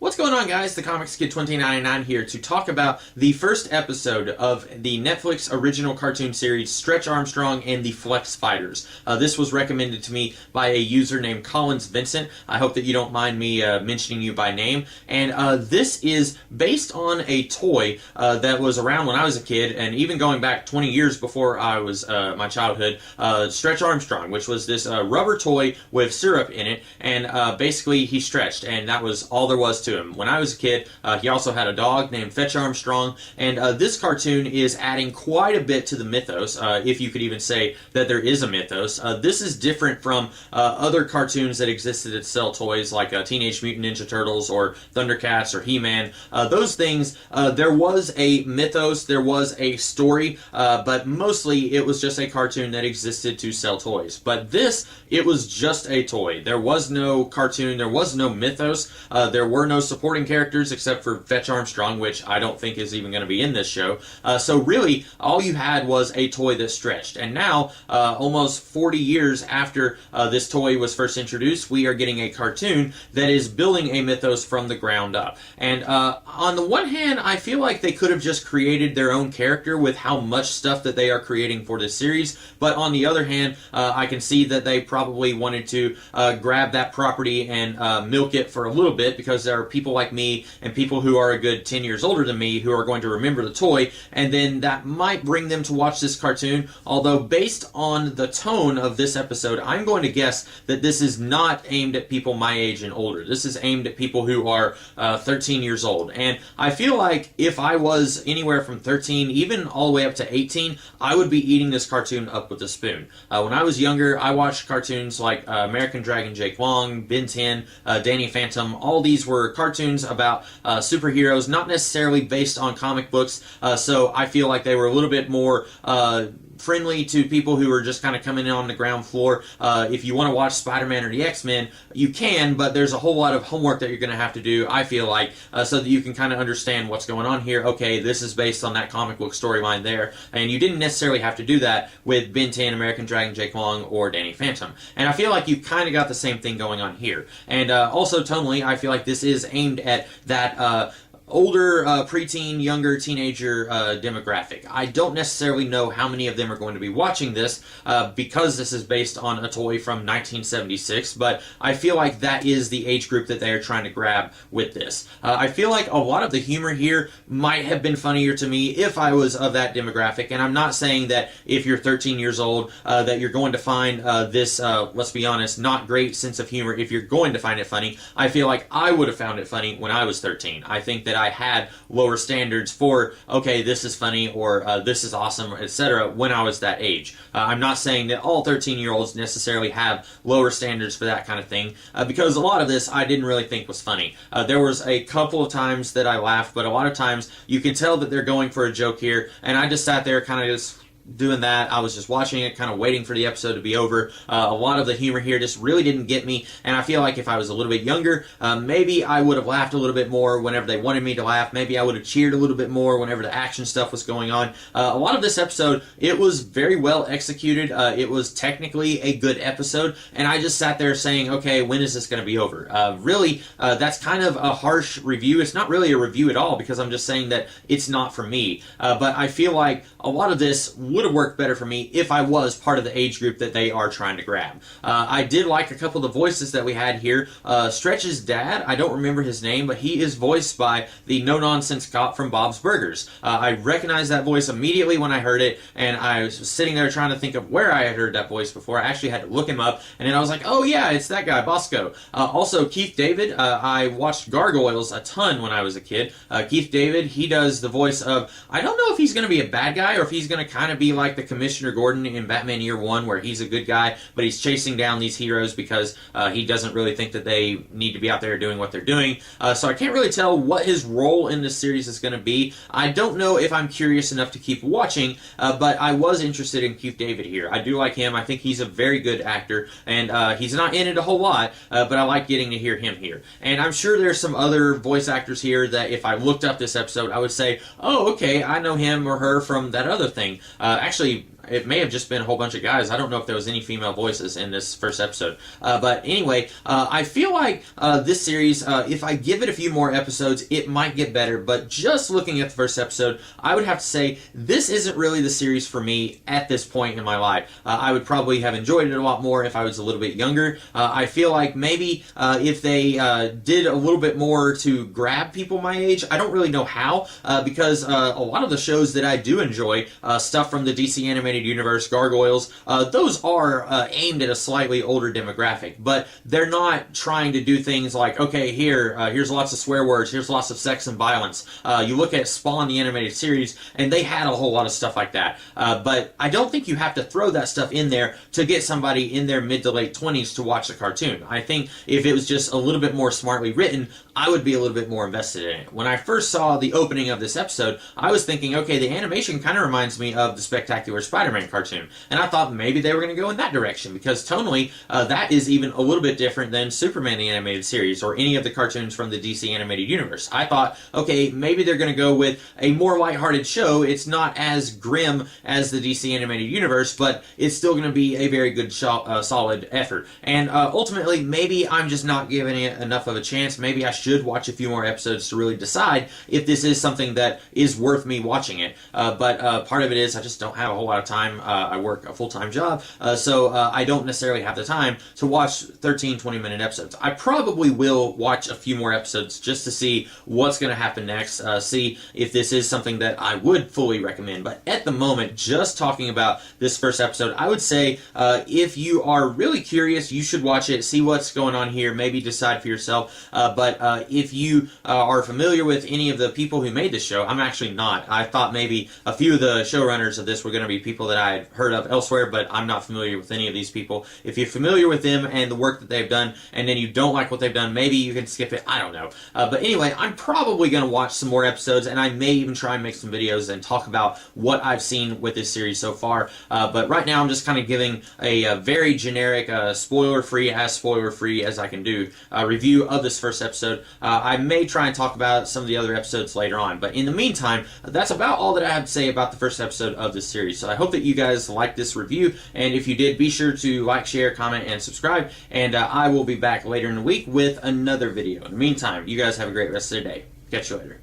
What's going on, guys? The Comics Kid 2099 here to talk about the first episode of the Netflix original cartoon series Stretch Armstrong and the Flex Fighters. This was recommended to me by a user named Collins Vincent. I hope that you don't mind me mentioning you by name. And this is based on a toy that was around when I was a kid, and even going back 20 years before I was my childhood, Stretch Armstrong, which was this rubber toy with syrup in it, and basically he stretched, and that was all there was to him. When I was a kid, he also had a dog named Fetch Armstrong, and this cartoon is adding quite a bit to the mythos, if you could even say that there is a mythos. This is different from other cartoons that existed at sell toys, like Teenage Mutant Ninja Turtles or Thundercats or He-Man. Those things, there was a mythos, there was a story, but mostly it was just a cartoon that existed to sell toys. But this, it was just a toy. There was no cartoon, there was no mythos, there were no supporting characters except for Fetch Armstrong, which I don't think is even going to be in this show. So really, all you had was a toy that stretched. And now, almost 40 years after this toy was first introduced, we are getting a cartoon that is building a mythos from the ground up. And on the one hand, I feel like they could have just created their own character with how much stuff that they are creating for this series. But on the other hand, I can see that they probably wanted to grab that property and milk it for a little bit, because there are people like me and people who are a good 10 years older than me who are going to remember the toy, and then that might bring them to watch this cartoon. Although based on the tone of this episode, I'm going to guess that this is not aimed at people my age and older. This is aimed at people who are 13 years old. And I feel like if I was anywhere from 13, even all the way up to 18, I would be eating this cartoon up with a spoon. When I was younger, I watched cartoons like American Dragon Jake Long, Ben 10, Danny Phantom. All these were cartoons about superheroes, not necessarily based on comic books, so I feel like they were a little bit more friendly to people who are just kind of coming in on the ground floor. If you want to watch Spider-Man or the X-Men, you can, but there's a whole lot of homework that you're going to have to do, I feel like, so that you can kind of understand what's going on here. Okay, this is based on that comic book storyline there, and you didn't necessarily have to do that with Ben 10, American Dragon Jake Long, or Danny Phantom. And I feel like you kind of got the same thing going on here. And also tonally, I feel like this is aimed at that older preteen, younger teenager demographic. I don't necessarily know how many of them are going to be watching this because this is based on a toy from 1976, but I feel like that is the age group that they are trying to grab with this. I feel like a lot of the humor here might have been funnier to me if I was of that demographic, and I'm not saying that if you're 13 years old that you're going to find this, let's be honest, not great sense of humor if you're going to find it funny. I feel like I would have found it funny when I was 13. I think that I had lower standards for, okay, this is funny, or this is awesome, etc. when I was that age. I'm not saying that all 13-year-olds necessarily have lower standards for that kind of thing, because a lot of this I didn't really think was funny. There was a couple of times that I laughed, but a lot of times you can tell that they're going for a joke here, and I just sat there kind of just doing that. I was just watching it, kind of waiting for the episode to be over. A lot of the humor here just really didn't get me, and I feel like if I was a little bit younger, maybe I would have laughed a little bit more whenever they wanted me to laugh. Maybe I would have cheered a little bit more whenever the action stuff was going on. A lot of this episode, it was very well executed. It was technically a good episode, and I just sat there saying, okay, when is this going to be over? Really, that's kind of a harsh review. It's not really a review at all, because I'm just saying that it's not for me. But I feel like a lot of this would have worked better for me if I was part of the age group that they are trying to grab. I did like a couple of the voices that we had here. Stretch's dad, I don't remember his name, but he is voiced by the no-nonsense cop from Bob's Burgers. I recognized that voice immediately when I heard it, and I was sitting there trying to think of where I had heard that voice before. I actually had to look him up, and then I was like, oh yeah, it's that guy, Bosco. Also, Keith David, I watched Gargoyles a ton when I was a kid. Keith David, he does the voice of, I don't know if he's going to be a bad guy or if he's going to kind of be like the Commissioner Gordon in Batman Year One, where he's a good guy, but he's chasing down these heroes because he doesn't really think that they need to be out there doing what they're doing. So I can't really tell what his role in this series is going to be. I don't know if I'm curious enough to keep watching, but I was interested in Keith David here. I do like him. I think he's a very good actor, and he's not in it a whole lot, but I like getting to hear him here. And I'm sure there's some other voice actors here that if I looked up this episode, I would say, oh, okay, I know him or her from that other thing. Actually, it may have just been a whole bunch of guys. I don't know if there was any female voices in this first episode. But anyway, I feel like this series, if I give it a few more episodes, it might get better. But just looking at the first episode, I would have to say this isn't really the series for me at this point in my life. I would probably have enjoyed it a lot more if I was a little bit younger. I feel like maybe if they did a little bit more to grab people my age, I don't really know how, because a lot of the shows that I do enjoy, stuff from the DC Animated Universe, Gargoyles, those are aimed at a slightly older demographic, but they're not trying to do things like, okay, here's lots of swear words, here's lots of sex and violence. You look at Spawn, the animated series, and they had a whole lot of stuff like that. But I don't think you have to throw that stuff in there to get somebody in their mid to late 20s to watch the cartoon. I think if it was just a little bit more smartly written, I would be a little bit more invested in it. When I first saw the opening of this episode, I was thinking, okay, the animation kind of reminds me of the Spectacular Spider-Man cartoon, and I thought maybe they were going to go in that direction, because tonally, that is even a little bit different than Superman the Animated Series, or any of the cartoons from the DC Animated Universe. I thought, okay, maybe they're going to go with a more lighthearted show. It's not as grim as the DC Animated Universe, but it's still going to be a very good, solid effort. And ultimately, maybe I'm just not giving it enough of a chance. Maybe I should watch a few more episodes to really decide if this is something that is worth me watching it. But part of it is I just don't have a whole lot of time. I work a full-time job, so I don't necessarily have the time to watch 13, 20-minute episodes. I probably will watch a few more episodes just to see what's going to happen next, see if this is something that I would fully recommend. But at the moment, just talking about this first episode, I would say if you are really curious, you should watch it, see what's going on here, maybe decide for yourself. But if you are familiar with any of the people who made this show, I'm actually not. I thought maybe a few of the showrunners of this were going to be people that I had heard of elsewhere, but I'm not familiar with any of these people. If you're familiar with them and the work that they've done, and then you don't like what they've done, maybe you can skip it. I don't know. But anyway, I'm probably going to watch some more episodes, and I may even try and make some videos and talk about what I've seen with this series so far. But right now, I'm just kind of giving a very generic, spoiler-free as I can do, review of this first episode. I may try and talk about some of the other episodes later on, but in the meantime, that's about all that I have to say about the first episode of this series. So I hope that you guys liked this review, and if you did, be sure to like, share, comment, and subscribe, and I will be back later in the week with another video. In the meantime, you guys have a great rest of the day. Catch you later.